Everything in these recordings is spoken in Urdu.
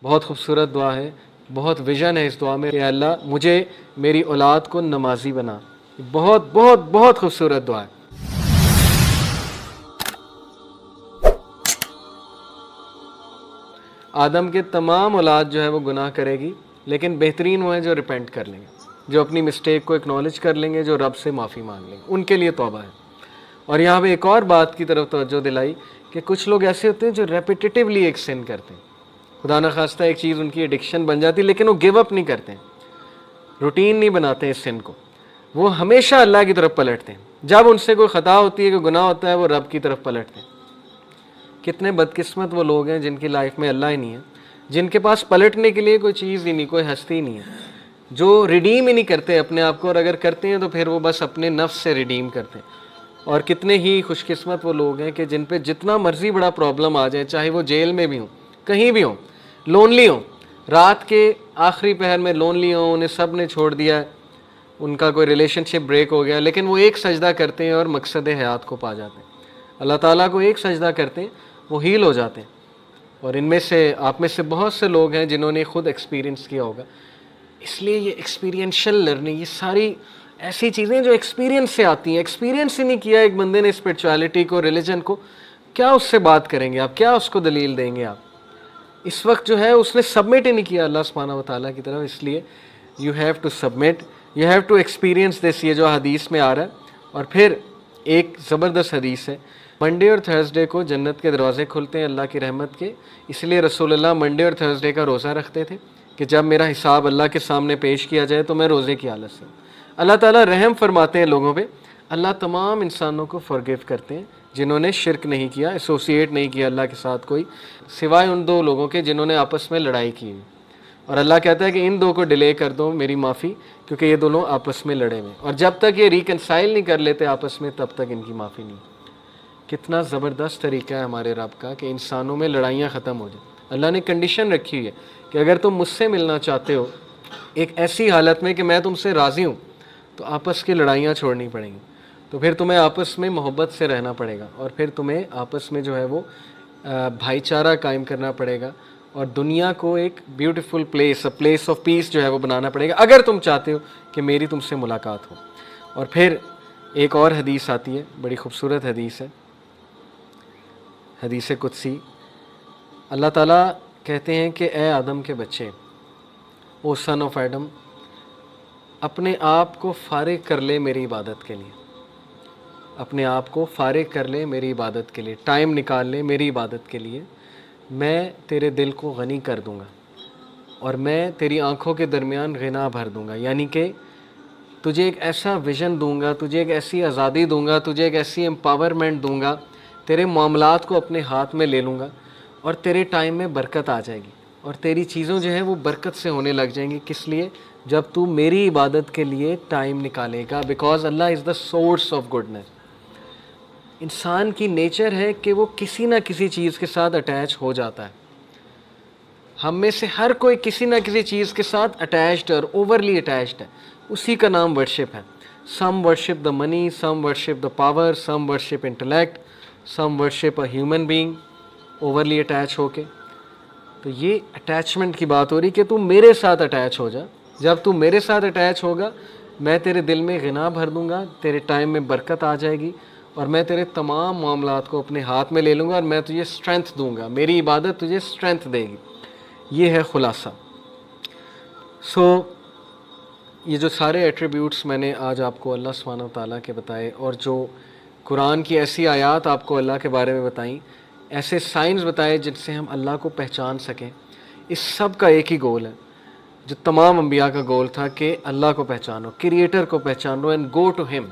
بہت خوبصورت دعا ہے، بہت ویژن ہے اس دعا میں کہ اللہ مجھے میری اولاد کو نمازی بنا. بہت بہت بہت خوبصورت دعا ہے. آدم کے تمام اولاد جو ہے وہ گناہ کرے گی، لیکن بہترین وہ ہیں جو ریپینٹ کر لیں گے، جو اپنی مسٹیک کو اکنالج کر لیں گے، جو رب سے معافی مانگ لیں گے، ان کے لیے توبہ ہے. اور یہاں پہ ایک اور بات کی طرف توجہ دلائی کہ کچھ لوگ ایسے ہوتے ہیں جو ریپیٹیٹیولی ایک سن کرتے ہیں، خدا نخواستہ ایک چیز ان کی ایڈکشن بن جاتی ہے، لیکن وہ گیو اپ نہیں کرتے ہیں، روٹین نہیں بناتے اس سن کو، وہ ہمیشہ اللہ کی طرف پلٹتے ہیں. جب ان سے کوئی خطا ہوتی ہے، کوئی گناہ ہوتا ہے، وہ رب کی طرف پلٹتے ہیں. کتنے بدقسمت وہ لوگ ہیں جن کی لائف میں اللہ ہی نہیں ہے، جن کے پاس پلٹنے کے لیے کوئی چیز ہی نہیں، کوئی ہستی نہیں ہے، جو ریڈیم ہی نہیں کرتے اپنے آپ کو، اور اگر کرتے ہیں تو پھر وہ بس اپنے نفس سے ریڈیم کرتے ہیں. اور کتنے ہی خوش قسمت وہ لوگ ہیں کہ جن پہ جتنا مرضی بڑا پرابلم آ جائے، چاہے وہ جیل میں بھی ہوں، کہیں بھی ہوں، لونلی ہوں، رات کے آخری پہر میں لونلی ہوں، انہیں سب نے چھوڑ دیا ہے، ان کا کوئی ریلیشن شپ بریک ہو گیا، لیکن وہ ایک سجدہ کرتے ہیں اور مقصد حیات کو پا جاتے ہیں. اللہ تعالیٰ کو ایک سجدہ کرتے ہیں، وہ ہیل ہو جاتے ہیں. اور ان میں سے آپ میں سے بہت سے لوگ ہیں جنہوں نے خود ایکسپیرینس کیا ہوگا. اس لیے یہ ایکسپیرینشل لرننگ، یہ ساری ایسی چیزیں جو ایکسپیرینس سے آتی ہیں. ایکسپیرینس ہی نہیں کیا ایک بندے نے اسپرچویلٹی کو، ریلیجن کو، کیا اس سے بات کریں گے آپ؟ کیا اس کو دلیل دیں گے آپ؟ اس وقت جو ہے اس نے سبمٹ ہی نہیں کیا اللہ سبحانہ و تعالیٰ کی طرف. اس لیے you have to submit, you have to experience this, یہ جو حدیث میں آ رہا ہے. اور پھر ایک زبردست حدیث ہے، منڈے اور تھرسڈے کو جنت کے دروازے کھلتے ہیں اللہ کی رحمت کے. اس لیے رسول اللہ منڈے اور تھرسڈے کا روزہ رکھتے تھے کہ جب میرا حساب اللہ کے سامنے پیش کیا جائے تو میں روزے کی حالت سے. اللہ تعالیٰ رحم فرماتے ہیں لوگوں پہ. اللہ تمام انسانوں کو فرگیو کرتے ہیں جنہوں نے شرک نہیں کیا، ایسوسیٹ نہیں کیا اللہ کے ساتھ کوئی، سوائے ان دو لوگوں کے جنہوں نے آپس میں لڑائی کی. اور اللہ کہتا ہے کہ ان دو کو ڈیلے کر دو میری معافی، کیونکہ یہ دونوں آپس میں لڑے ہوئے، اور جب تک یہ ریکنسائل نہیں کر لیتے آپس میں تب تک ان کی معافی نہیں. کتنا زبردست طریقہ ہے ہمارے رب کا کہ انسانوں میں لڑائیاں ختم ہو جائیں. اللہ نے کنڈیشن رکھی ہوئی ہے کہ اگر تم مجھ سے ملنا چاہتے ہو ایک ایسی حالت میں کہ میں تم سے راضی ہوں، تو آپس کی لڑائیاں چھوڑنی پڑیں گی. تو پھر تمہیں آپس میں محبت سے رہنا پڑے گا، اور پھر تمہیں آپس میں جو ہے وہ بھائی چارہ قائم کرنا پڑے گا، اور دنیا کو ایک beautiful place, place of peace جو ہے وہ بنانا پڑے گا، اگر تم چاہتے ہو کہ میری تم سے ملاقات ہو. اور پھر ایک اور حدیث آتی ہے، بڑی خوبصورت حدیث ہے، حدیث قدسی. اللہ تعالیٰ کہتے ہیں کہ اے آدم کے بچے، او سن آف ایڈم، اپنے آپ کو فارغ کر لے میری عبادت کے لیے، اپنے آپ کو فارغ کر لے میری عبادت کے لیے، ٹائم نکال لے میری عبادت کے لیے. میں تیرے دل کو غنی کر دوں گا، اور میں تیری آنکھوں کے درمیان غنا بھر دوں گا. یعنی کہ تجھے ایک ایسا ویژن دوں گا، تجھے ایک ایسی آزادی دوں گا، تجھے ایک ایسی امپاورمنٹ دوں گا، تیرے معاملات کو اپنے ہاتھ میں لے لوں گا، اور تیرے ٹائم میں برکت آ جائے گی، اور تیری چیزوں جو ہیں وہ برکت سے ہونے لگ جائیں گی. کس لیے؟ جب تو میری عبادت کے لیے ٹائم نکالے گا. بیکاز اللہ is the source of goodness. انسان کی نیچر ہے کہ وہ کسی نہ کسی چیز کے ساتھ اٹیچ ہو جاتا ہے. ہم میں سے ہر کوئی کسی نہ کسی چیز کے ساتھ اٹیچڈ اور اوورلی اٹیچڈ ہے. اسی کا نام ورشپ ہے. Some worship the money, some worship the power, some worship intellect, some worship a human being, overly attach ہو کے. تو یہ اٹیچمنٹ کی بات ہو رہی کہ تم میرے ساتھ اٹیچ ہو جا. جب تم میرے ساتھ اٹیچ ہوگا، میں تیرے دل میں غنا بھر دوں گا، تیرے ٹائم میں برکت آ جائے گی، اور میں تیرے تمام معاملات کو اپنے ہاتھ میں لے لوں گا، اور میں تجھے اسٹرینتھ دوں گا. میری عبادت تجھے اسٹرینتھ دے گی. یہ ہے خلاصہ. یہ جو سارے ایٹریبیوٹس میں نے آج آپ کو اللہ سبحانہ و تعالیٰ کے بتائے، اور جو قرآن کی ایسی آیات آپ کو اللہ کے بارے میں بتائیں، ایسے سائنس بتائے جن سے ہم اللہ کو پہچان سکیں، اس سب کا ایک ہی گول ہے جو تمام انبیاء کا گول تھا کہ اللہ کو پہچانو، کریٹر کو پہچانو، اینڈ گو ٹو ہم.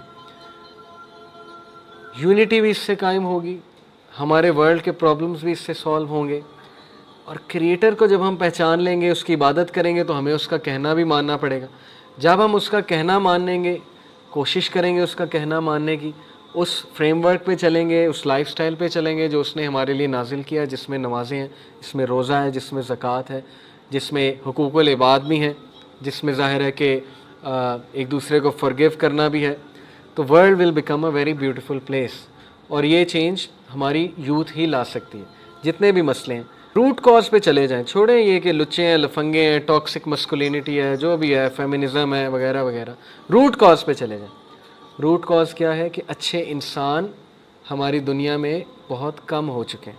یونٹی بھی اس سے قائم ہوگی، ہمارے ورلڈ کے پرابلمس بھی اس سے سالو ہوں گے. اور کریٹر کو جب ہم پہچان لیں گے، اس کی عبادت کریں گے، تو ہمیں اس کا کہنا بھی ماننا پڑے گا. جب ہم اس کا کہنا مانیں گے، کوشش کریں گے اس کا کہنا ماننے کی، اس فریم ورک پہ چلیں گے، اس لائف سٹائل پہ چلیں گے جو اس نے ہمارے لیے نازل کیا، جس میں نمازیں ہیں، جس میں روزہ ہے، جس میں زکوٰۃ ہے، جس میں حقوق العباد بھی ہیں، جس میں ظاہر ہے کہ ایک دوسرے کو فرگیو کرنا بھی ہے. تو world will become a very beautiful place. اور یہ چینج ہماری یوتھ ہی لا سکتی ہے. جتنے بھی مسئلے ہیں، روٹ کاز پہ چلے جائیں, چھوڑیں یہ کہ لچے ہیں, لفنگے ہیں, ٹاکسک مسکولینٹی ہے, جو بھی ہے, فیمنزم ہے وغیرہ وغیرہ. روٹ کاز پہ چلے جائیں. روٹ کاز کیا ہے کہ اچھے انسان ہماری دنیا میں بہت کم ہو چکے ہیں.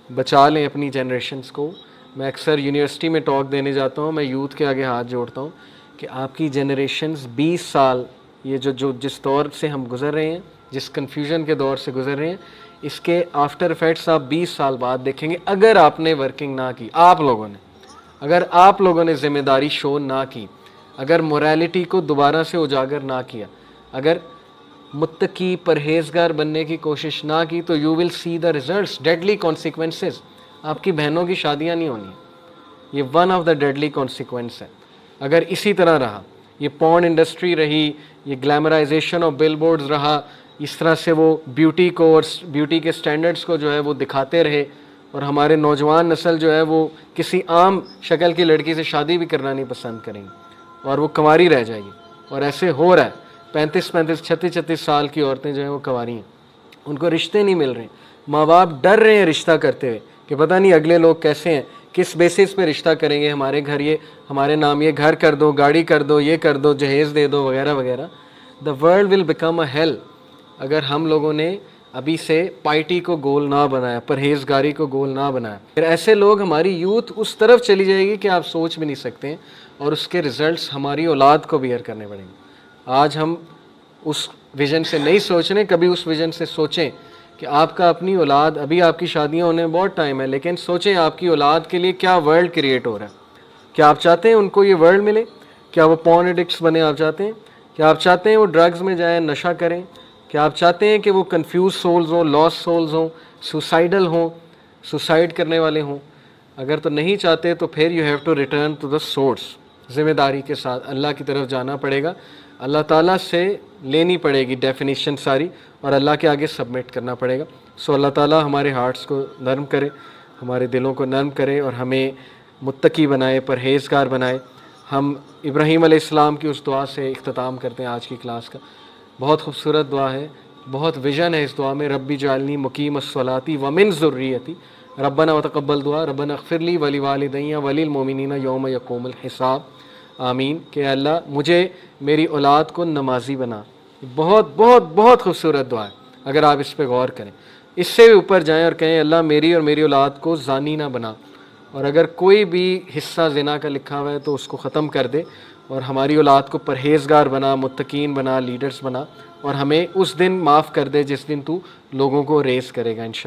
بچا لیں اپنی جنریشنز کو. میں اکثر یونیورسٹی میں ٹاک دینے جاتا ہوں, میں یوتھ کے آگے ہاتھ جوڑتا ہوں کہ آپ کی جنریشنز 20 سال, یہ جس دور سے ہم گزر رہے ہیں, جس کنفیوژن کے دور سے گزر رہے ہیں, اس کے آفٹر افیکٹس آپ 20 سال بعد دیکھیں گے. اگر آپ نے ورکنگ نہ کی, اگر آپ لوگوں نے ذمہ داری شو نہ کی, اگر موریلٹی کو دوبارہ سے اجاگر نہ کیا, اگر متقی پرہیزگار بننے کی کوشش نہ کی, تو you will see the results, deadly consequences. آپ کی بہنوں کی شادیاں نہیں ہونی, یہ one of the deadly consequence ہے. اگر اسی طرح رہا, یہ پورن انڈسٹری رہی, یہ گلیمرائزیشن آف بل بورڈز رہا, اس طرح سے وہ بیوٹی کو اور بیوٹی کے سٹینڈرڈز کو جو ہے وہ دکھاتے رہے, اور ہمارے نوجوان نسل جو ہے وہ کسی عام شکل کی لڑکی سے شادی بھی کرنا نہیں پسند کریں گی, اور وہ کنواری رہ جائے گی. اور ایسے ہو رہا ہے, 35 سال کی عورتیں جو ہیں وہ کنواری ہیں, ان کو رشتے نہیں مل رہے. ماں باپ ڈر رہے ہیں رشتہ کرتے ہوئے کہ پتہ نہیں اگلے لوگ کیسے ہیں, کس بیسس پہ رشتہ کریں گے, ہمارے نام یہ گھر کر دو, گاڑی کر دو, یہ کر دو, جہیز دے دو وغیرہ وغیرہ. The world will become a heel اگر ہم لوگوں نے ابھی سے پائٹی کو گول نہ بنایا, پرہیزگاری کو گول نہ بنایا. پھر ایسے لوگ, ہماری یوتھ اس طرف چلی جائے گی کہ آپ سوچ بھی نہیں سکتے ہیں, اور اس کے ریزلٹس ہماری اولاد کو بیئر کرنے پڑیں گے. آج ہم اس ویژن سے نہیں سوچ رہے, کبھی اس ویژن سے سوچیں کہ آپ کا اپنی اولاد, ابھی آپ کی شادیاں ہونے میں بہت ٹائم ہے, لیکن سوچیں آپ کی اولاد کے لیے کیا ورلڈ کریٹ ہو رہا ہے. کیا آپ چاہتے ہیں ان کو یہ ورلڈ ملے؟ کیا وہ پورن ایڈکٹس بنے آپ چاہتے ہیں؟ کیا آپ چاہتے ہیں وہ ڈرگز میں جائیں, نشہ کریں؟ کیا آپ چاہتے ہیں کہ وہ کنفیوز سولز ہوں, لاس سولز ہوں, سوسائڈل ہوں, سوسائڈ کرنے والے ہوں؟ اگر تو نہیں چاہتے تو پھر you have to return to the source. ذمہ داری کے ساتھ اللہ کی طرف جانا پڑے گا, اللہ تعالیٰ سے لینی پڑے گی ڈیفینیشن ساری, اور اللہ کے آگے سبمٹ کرنا پڑے گا. سو اللہ تعالیٰ ہمارے ہارٹس کو نرم کرے, ہمارے دلوں کو نرم کرے, اور ہمیں متقی بنائے, پرہیزگار بنائے. ہم ابراہیم علیہ السلام کی اس دعا سے اختتام کرتے ہیں آج کی کلاس کا. بہت خوبصورت دعا ہے, بہت ویژن ہے اس دعا میں. ربی جعلنی مقیم الصلاۃ ومن ذریتی ربنا وتقبل دعا ربنا اغفر لی ولوالدی وللمؤمنین یوم یقوم الحساب. آمین. کہ اللہ مجھے, میری اولاد کو نمازی بنا. بہت بہت بہت خوبصورت دعا ہے, اگر آپ اس پہ غور کریں. اس سے بھی اوپر جائیں اور کہیں اللہ میری اور میری اولاد کو زانی نہ بنا, اور اگر کوئی بھی حصہ زنا کا لکھا ہوا ہے تو اس کو ختم کر دے, اور ہماری اولاد کو پرہیزگار بنا, متقین بنا, لیڈرز بنا, اور ہمیں اس دن معاف کر دے جس دن تو لوگوں کو ریز کرے گا انشاءاللہ.